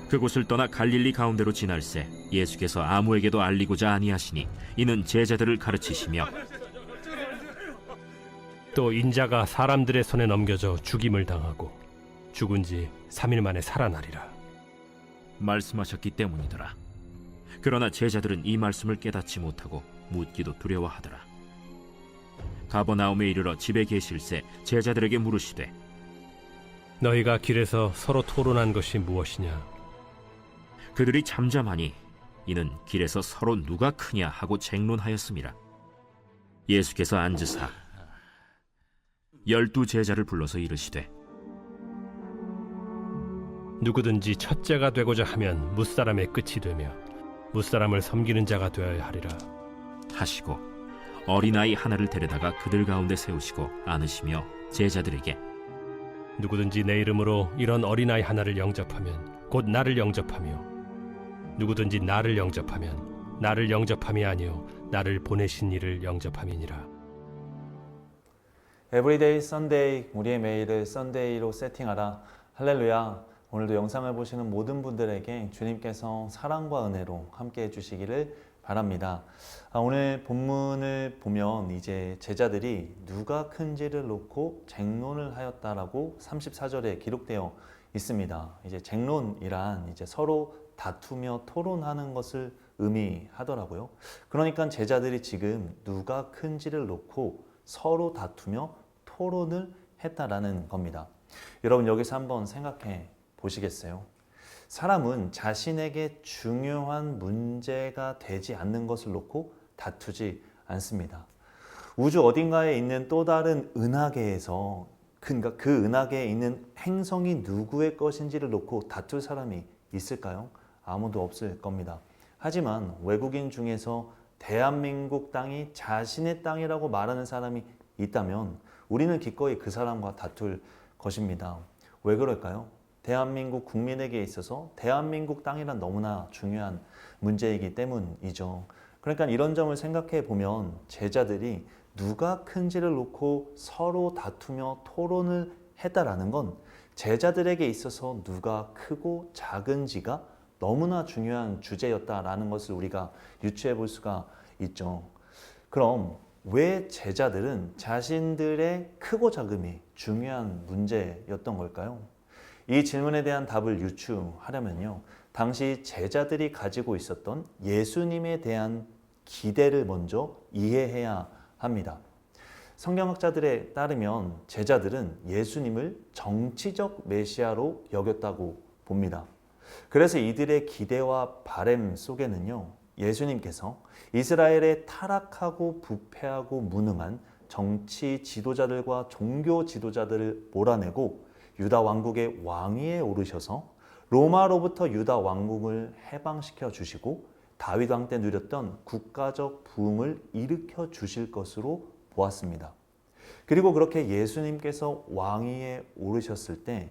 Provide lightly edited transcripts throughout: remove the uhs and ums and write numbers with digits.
그곳을 떠나 갈릴리 가운데로 지날새 예수께서 아무에게도 알리고자 아니하시니 이는 제자들을 가르치시며 또 인자가 사람들의 손에 넘겨져 죽임을 당하고 죽은 지 3일 만에 살아나리라. 말씀하셨기 때문이더라. 그러나 제자들은 이 말씀을 깨닫지 못하고 묻기도 두려워하더라. 가버나움에 이르러 집에 계실새 제자들에게 물으시되 너희가 길에서 서로 토론한 것이 무엇이냐? 그들이 잠잠하니 이는 길에서 서로 누가 크냐 하고 쟁론하였음이라. 예수께서 앉으사 12 제자를 불러서 이르시되 누구든지 첫째가 되고자 하면 무사람의 끝이 되며 무사람을 섬기는 자가 되어야 하리라. 하시고 어린아이 하나를 데려다가 그들 가운데 세우시고 안으시며 제자들에게 누구든지 내 이름으로 이런 어린아이 하나를 영접하면 곧 나를 영접하며 누구든지 나를 영접하면 나를 영접함이 아니요 나를 보내신 이를 영접함이니라. 에브리데이 썬데이, 우리의 매일을 썬데이로 세팅하라. 할렐루야. 오늘도 영상을 보시는 모든 분들에게 주님께서 사랑과 은혜로 함께 해주시기를 바랍니다. 오늘 본문을 보면 이제 제자들이 누가 큰지를 놓고 쟁론을 하였다라고 34절에 기록되어 있습니다. 이제 쟁론이란 이제 서로 다투며 토론하는 것을 의미하더라고요. 그러니까 제자들이 지금 누가 큰지를 놓고 서로 다투며 토론을 했다라는 겁니다. 여러분 여기서 한번 생각해 보시겠어요? 사람은 자신에게 중요한 문제가 되지 않는 것을 놓고 다투지 않습니다. 우주 어딘가에 있는 또 다른 은하계에서 그러니까 그 은하계에 있는 행성이 누구의 것인지를 놓고 다툴 사람이 있을까요? 아무도 없을 겁니다. 하지만 외국인 중에서 대한민국 땅이 자신의 땅이라고 말하는 사람이 있다면 우리는 기꺼이 그 사람과 다툴 것입니다. 왜 그럴까요? 대한민국 국민에게 있어서 대한민국 땅이란 너무나 중요한 문제이기 때문이죠. 그러니까 이런 점을 생각해 보면 제자들이 누가 큰지를 놓고 서로 다투며 토론을 했다라는 건 제자들에게 있어서 누가 크고 작은지가 너무나 중요한 주제였다라는 것을 우리가 유추해 볼 수가 있죠. 그럼 왜 제자들은 자신들의 크고 작음이 중요한 문제였던 걸까요? 이 질문에 대한 답을 유추하려면요, 당시 제자들이 가지고 있었던 예수님에 대한 기대를 먼저 이해해야 합니다. 성경학자들에 따르면 제자들은 예수님을 정치적 메시아로 여겼다고 봅니다. 그래서 이들의 기대와 바램 속에는요, 예수님께서 이스라엘의 타락하고 부패하고 무능한 정치 지도자들과 종교 지도자들을 몰아내고 유다 왕국의 왕위에 오르셔서 로마로부터 유다 왕국을 해방시켜 주시고 다윗 왕 때 누렸던 국가적 부흥을 일으켜 주실 것으로 보았습니다. 그리고 그렇게 예수님께서 왕위에 오르셨을 때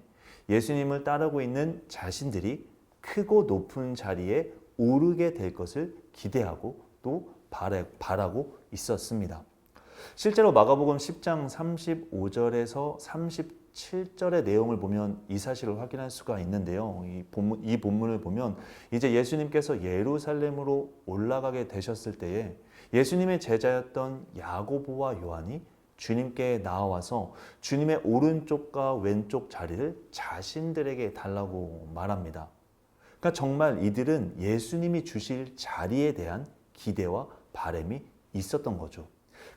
예수님을 따르고 있는 자신들이 크고 높은 자리에 오르게 될 것을 기대하고 또 바라고 있었습니다. 실제로 마가복음 10장 35절에서 37절의 내용을 보면 이 사실을 확인할 수가 있는데요. 이 본문을 보면 이제 예수님께서 예루살렘으로 올라가게 되셨을 때에 예수님의 제자였던 야고보와 요한이 주님께 나와서 주님의 오른쪽과 왼쪽 자리를 자신들에게 달라고 말합니다. 그러니까 정말 이들은 예수님이 주실 자리에 대한 기대와 바람이 있었던 거죠.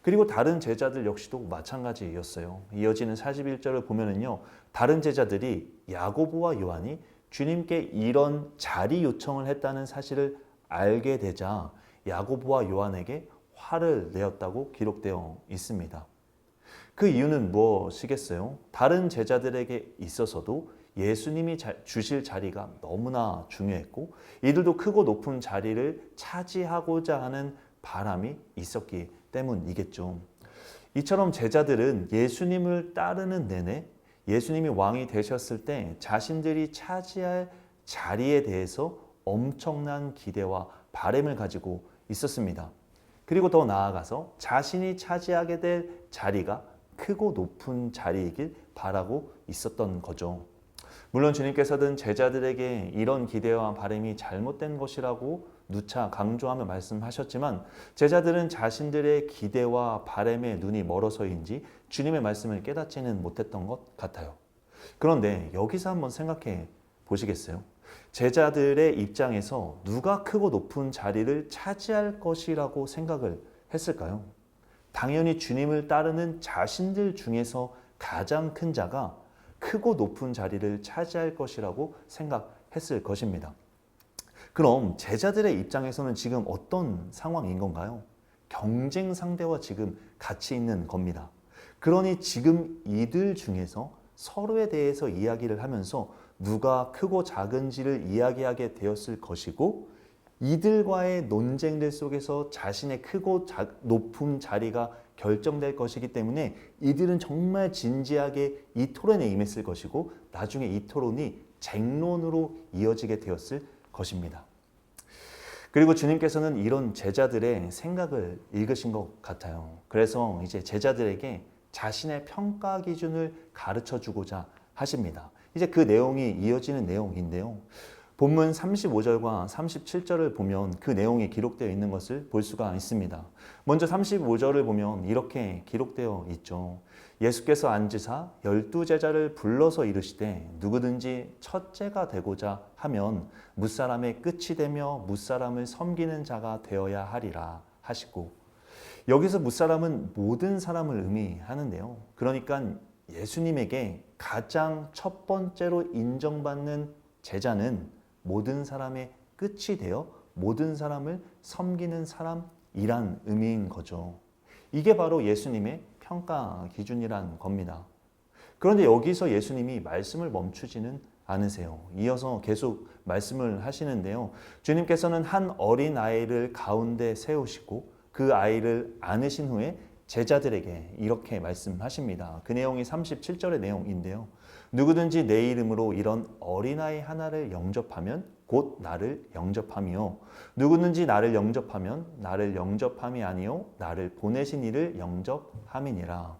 그리고 다른 제자들 역시도 마찬가지였어요. 이어지는 41절을 보면은요, 다른 제자들이 야고보와 요한이 주님께 이런 자리 요청을 했다는 사실을 알게 되자 야고보와 요한에게 화를 내었다고 기록되어 있습니다. 그 이유는 무엇이겠어요? 다른 제자들에게 있어서도 예수님이 주실 자리가 너무나 중요했고 이들도 크고 높은 자리를 차지하고자 하는 바람이 있었기 때문이겠죠. 이처럼 제자들은 예수님을 따르는 내내 예수님이 왕이 되셨을 때 자신들이 차지할 자리에 대해서 엄청난 기대와 바람을 가지고 있었습니다. 그리고 더 나아가서 자신이 차지하게 될 자리가 크고 높은 자리이길 바라고 있었던 거죠. 물론 주님께서는 제자들에게 이런 기대와 바람이 잘못된 것이라고 누차 강조하며 말씀하셨지만 제자들은 자신들의 기대와 바람에 눈이 멀어서인지 주님의 말씀을 깨닫지는 못했던 것 같아요. 그런데 여기서 한번 생각해 보시겠어요? 제자들의 입장에서 누가 크고 높은 자리를 차지할 것이라고 생각을 했을까요? 당연히 주님을 따르는 자신들 중에서 가장 큰 자가 크고 높은 자리를 차지할 것이라고 생각했을 것입니다. 그럼 제자들의 입장에서는 지금 어떤 상황인 건가요? 경쟁 상대와 지금 같이 있는 겁니다. 그러니 지금 이들 중에서 서로에 대해서 이야기를 하면서 누가 크고 작은지를 이야기하게 되었을 것이고 이들과의 논쟁들 속에서 자신의 크고 높은 자리가 결정될 것이기 때문에 이들은 정말 진지하게 이 토론에 임했을 것이고 나중에 이 토론이 쟁론으로 이어지게 되었을 것입니다. 그리고 주님께서는 이런 제자들의 생각을 읽으신 것 같아요. 그래서 이제 제자들에게 자신의 평가 기준을 가르쳐 주고자 하십니다. 이제 그 내용이 이어지는 내용인데요. 본문 35절과 37절을 보면 그 내용이 기록되어 있는 것을 볼 수가 있습니다. 먼저 35절을 보면 이렇게 기록되어 있죠. 예수께서 앉으사 12제자를 불러서 이르시되 누구든지 첫째가 되고자 하면 무사람의 끝이 되며 무사람을 섬기는 자가 되어야 하리라 하시고 여기서 무사람은 모든 사람을 의미하는데요. 그러니까 예수님에게 가장 첫 번째로 인정받는 제자는 모든 사람의 끝이 되어 모든 사람을 섬기는 사람이란 의미인 거죠. 이게 바로 예수님의 평가 기준이란 겁니다. 그런데 여기서 예수님이 말씀을 멈추지는 않으세요. 이어서 계속 말씀을 하시는데요. 주님께서는 한 어린 아이를 가운데 세우시고 그 아이를 안으신 후에 제자들에게 이렇게 말씀하십니다. 그 내용이 37절의 내용인데요. 누구든지 내 이름으로 이런 어린아이 하나를 영접하면 곧 나를 영접함이요. 누구든지 나를 영접하면 나를 영접함이 아니요 나를 보내신 이를 영접함이니라.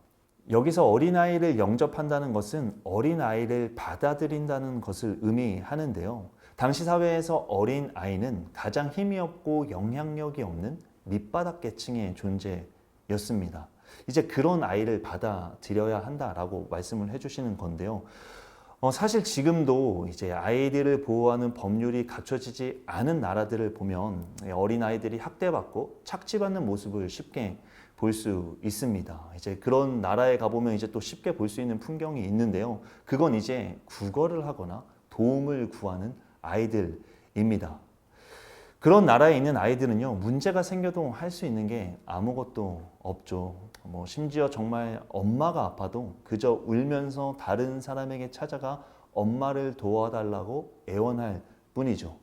여기서 어린아이를 영접한다는 것은 어린아이를 받아들인다는 것을 의미하는데요. 당시 사회에서 어린아이는 가장 힘이 없고 영향력이 없는 밑바닥 계층의 존재였습니다. 이제 그런 아이를 받아들여야 한다라고 말씀을 해주시는 건데요. 사실 지금도 이제 아이들을 보호하는 법률이 갖춰지지 않은 나라들을 보면 어린 아이들이 학대받고 착취받는 모습을 쉽게 볼 수 있습니다. 이제 그런 나라에 가보면 이제 또 쉽게 볼 수 있는 풍경이 있는데요. 그건 이제 구걸을 하거나 도움을 구하는 아이들입니다. 그런 나라에 있는 아이들은요, 문제가 생겨도 할 수 있는 게 아무것도 없죠. 심지어 정말 엄마가 아파도 그저 울면서 다른 사람에게 찾아가 엄마를 도와달라고 애원할 뿐이죠.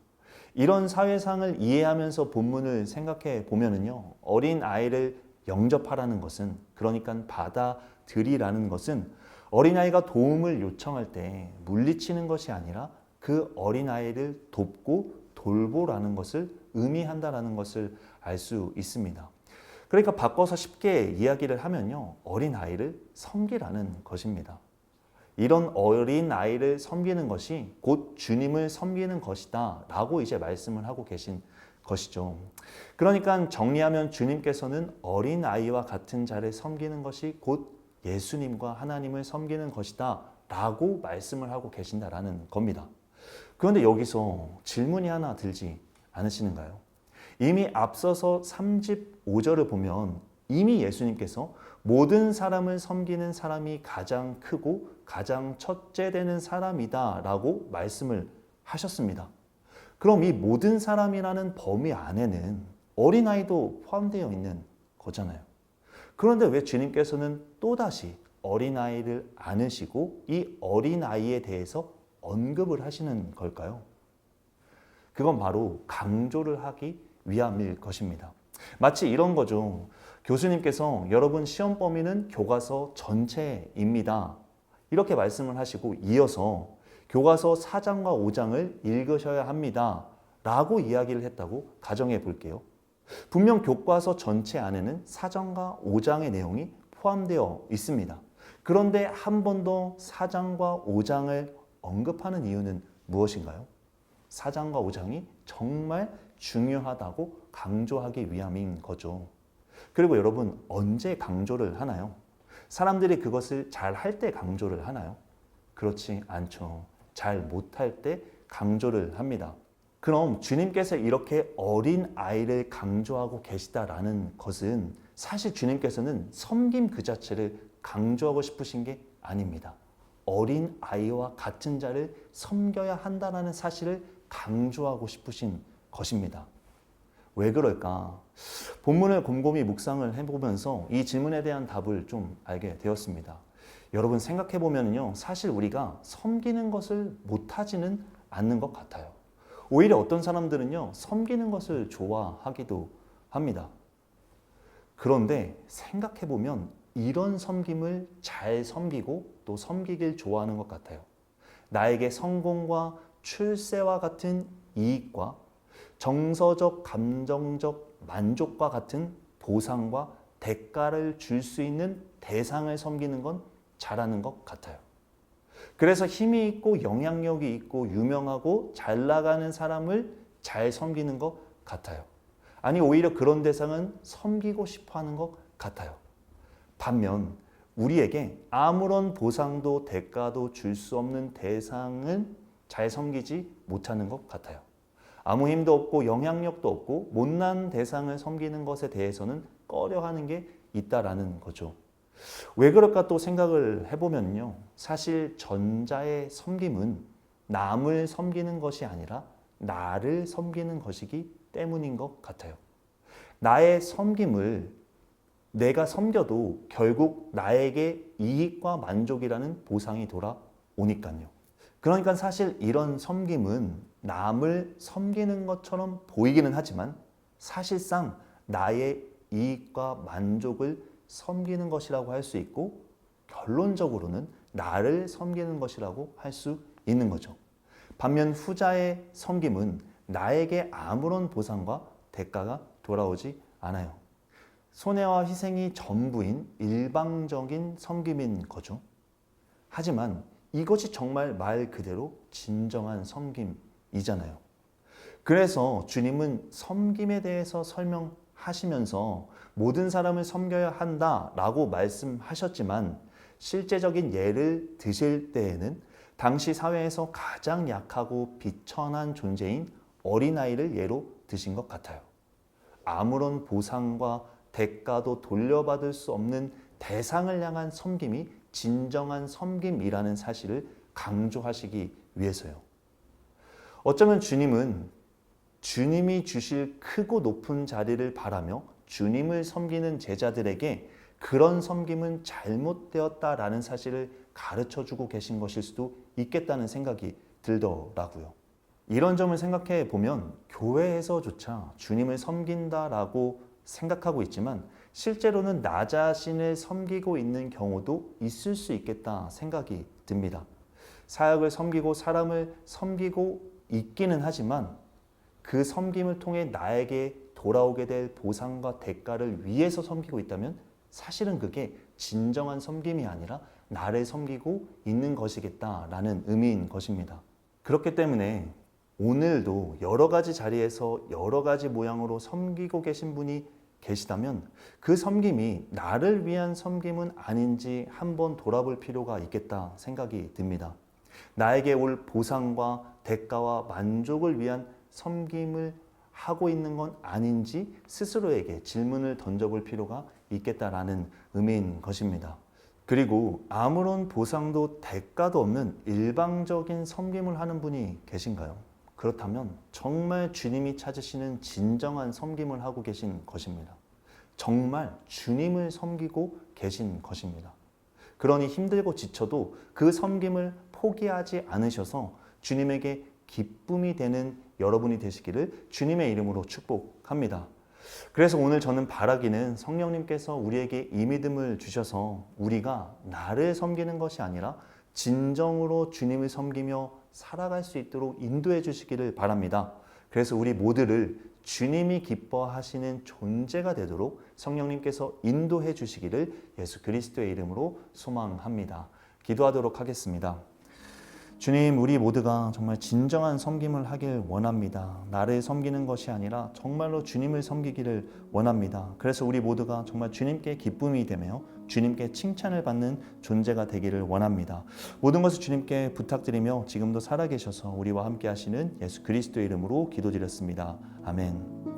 이런 사회상을 이해하면서 본문을 생각해 보면은요, 어린 아이를 영접하라는 것은, 그러니까 받아들이라는 것은 어린아이가 도움을 요청할 때 물리치는 것이 아니라 그 어린아이를 돕고 돌보라는 것을 의미한다라는 것을 알 수 있습니다. 그러니까 바꿔서 쉽게 이야기를 하면요, 어린아이를 섬기라는 것입니다. 이런 어린아이를 섬기는 것이 곧 주님을 섬기는 것이다 라고 이제 말씀을 하고 계신 것이죠. 그러니까 정리하면 주님께서는 어린아이와 같은 자를 섬기는 것이 곧 예수님과 하나님을 섬기는 것이다 라고 말씀을 하고 계신다라는 겁니다. 그런데 여기서 질문이 하나 들지 않으시는가요? 이미 앞서서 35절을 보면 이미 예수님께서 모든 사람을 섬기는 사람이 가장 크고 가장 첫째 되는 사람이다 라고 말씀을 하셨습니다. 그럼 이 모든 사람이라는 범위 안에는 어린아이도 포함되어 있는 거잖아요. 그런데 왜 주님께서는 또다시 어린아이를 안으시고 이 어린아이에 대해서 언급을 하시는 걸까요? 그건 바로 강조를 하기 위함일 것입니다. 마치 이런 거죠. 교수님께서 여러분 시험 범위는 교과서 전체입니다. 이렇게 말씀을 하시고 이어서 교과서 4장과 5장을 읽으셔야 합니다. 라고 이야기를 했다고 가정해 볼게요. 분명 교과서 전체 안에는 4장과 5장의 내용이 포함되어 있습니다. 그런데 한 번도 4장과 5장을 언급하는 이유는 무엇인가요? 4장과 5장이 정말 중요하다고 강조하기 위함인 거죠. 그리고 여러분, 언제 강조를 하나요? 사람들이 그것을 잘 할 때 강조를 하나요? 그렇지 않죠. 잘 못할 때 강조를 합니다. 그럼 주님께서 이렇게 어린 아이를 강조하고 계시다라는 것은 사실 주님께서는 섬김 그 자체를 강조하고 싶으신 게 아닙니다. 어린 아이와 같은 자를 섬겨야 한다는 사실을 강조하고 싶으신 것입니다. 왜 그럴까? 본문을 곰곰이 묵상을 해보면서 이 질문에 대한 답을 좀 알게 되었습니다. 여러분 생각해 보면요, 사실 우리가 섬기는 것을 못하지는 않는 것 같아요. 오히려 어떤 사람들은요, 섬기는 것을 좋아하기도 합니다. 그런데 생각해 보면 이런 섬김을 잘 섬기고 또 섬기길 좋아하는 것 같아요. 나에게 성공과 출세와 같은 이익과 정서적, 감정적 만족과 같은 보상과 대가를 줄 수 있는 대상을 섬기는 건 잘하는 것 같아요. 그래서 힘이 있고 영향력이 있고 유명하고 잘 나가는 사람을 잘 섬기는 것 같아요. 아니, 오히려 그런 대상은 섬기고 싶어 하는 것 같아요. 반면 우리에게 아무런 보상도 대가도 줄 수 없는 대상은 잘 섬기지 못하는 것 같아요. 아무 힘도 없고 영향력도 없고 못난 대상을 섬기는 것에 대해서는 꺼려하는 게 있다라는 거죠. 왜 그럴까 또 생각을 해보면요, 사실 전자의 섬김은 남을 섬기는 것이 아니라 나를 섬기는 것이기 때문인 것 같아요. 나의 섬김을 내가 섬겨도 결국 나에게 이익과 만족이라는 보상이 돌아오니까요. 그러니까 사실 이런 섬김은 남을 섬기는 것처럼 보이기는 하지만 사실상 나의 이익과 만족을 섬기는 것이라고 할 수 있고 결론적으로는 나를 섬기는 것이라고 할 수 있는 거죠. 반면 후자의 섬김은 나에게 아무런 보상과 대가가 돌아오지 않아요. 손해와 희생이 전부인 일방적인 섬김인 거죠. 하지만 이것이 정말 말 그대로 진정한 섬김이잖아요. 그래서 주님은 섬김에 대해서 설명하시면서 모든 사람을 섬겨야 한다라고 말씀하셨지만 실제적인 예를 드실 때에는 당시 사회에서 가장 약하고 비천한 존재인 어린아이를 예로 드신 것 같아요. 아무런 보상과 대가도 돌려받을 수 없는 대상을 향한 섬김이 진정한 섬김이라는 사실을 강조하시기 위해서요. 어쩌면 주님은 주님이 주실 크고 높은 자리를 바라며 주님을 섬기는 제자들에게 그런 섬김은 잘못되었다라는 사실을 가르쳐주고 계신 것일 수도 있겠다는 생각이 들더라고요. 이런 점을 생각해 보면 교회에서조차 주님을 섬긴다라고 생각하고 있지만 실제로는 나 자신을 섬기고 있는 경우도 있을 수 있겠다 생각이 듭니다. 사역을 섬기고 사람을 섬기고 있기는 하지만 그 섬김을 통해 나에게 돌아오게 될 보상과 대가를 위해서 섬기고 있다면 사실은 그게 진정한 섬김이 아니라 나를 섬기고 있는 것이겠다라는 의미인 것입니다. 그렇기 때문에 오늘도 여러 가지 자리에서 여러 가지 모양으로 섬기고 계신 분이 계시다면 그 섬김이 나를 위한 섬김은 아닌지 한번 돌아볼 필요가 있겠다 생각이 듭니다. 나에게 올 보상과 대가와 만족을 위한 섬김을 하고 있는 건 아닌지 스스로에게 질문을 던져볼 필요가 있겠다라는 의미인 것입니다. 그리고 아무런 보상도 대가도 없는 일방적인 섬김을 하는 분이 계신가요? 그렇다면 정말 주님이 찾으시는 진정한 섬김을 하고 계신 것입니다. 정말 주님을 섬기고 계신 것입니다. 그러니 힘들고 지쳐도 그 섬김을 포기하지 않으셔서 주님에게 기쁨이 되는 여러분이 되시기를 주님의 이름으로 축복합니다. 그래서 오늘 저는 바라기는 성령님께서 우리에게 이 믿음을 주셔서 우리가 나를 섬기는 것이 아니라 진정으로 주님을 섬기며 살아갈 수 있도록 인도해 주시기를 바랍니다. 그래서 우리 모두를 주님이 기뻐하시는 존재가 되도록 성령님께서 인도해 주시기를 예수 그리스도의 이름으로 소망합니다. 기도하도록 하겠습니다. 주님, 우리 모두가 정말 진정한 섬김을 하길 원합니다. 나를 섬기는 것이 아니라 정말로 주님을 섬기기를 원합니다. 그래서 우리 모두가 정말 주님께 기쁨이 되며 주님께 칭찬을 받는 존재가 되기를 원합니다. 모든 것을 주님께 부탁드리며 지금도 살아계셔서 우리와 함께 하시는 예수 그리스도의 이름으로 기도드렸습니다. 아멘.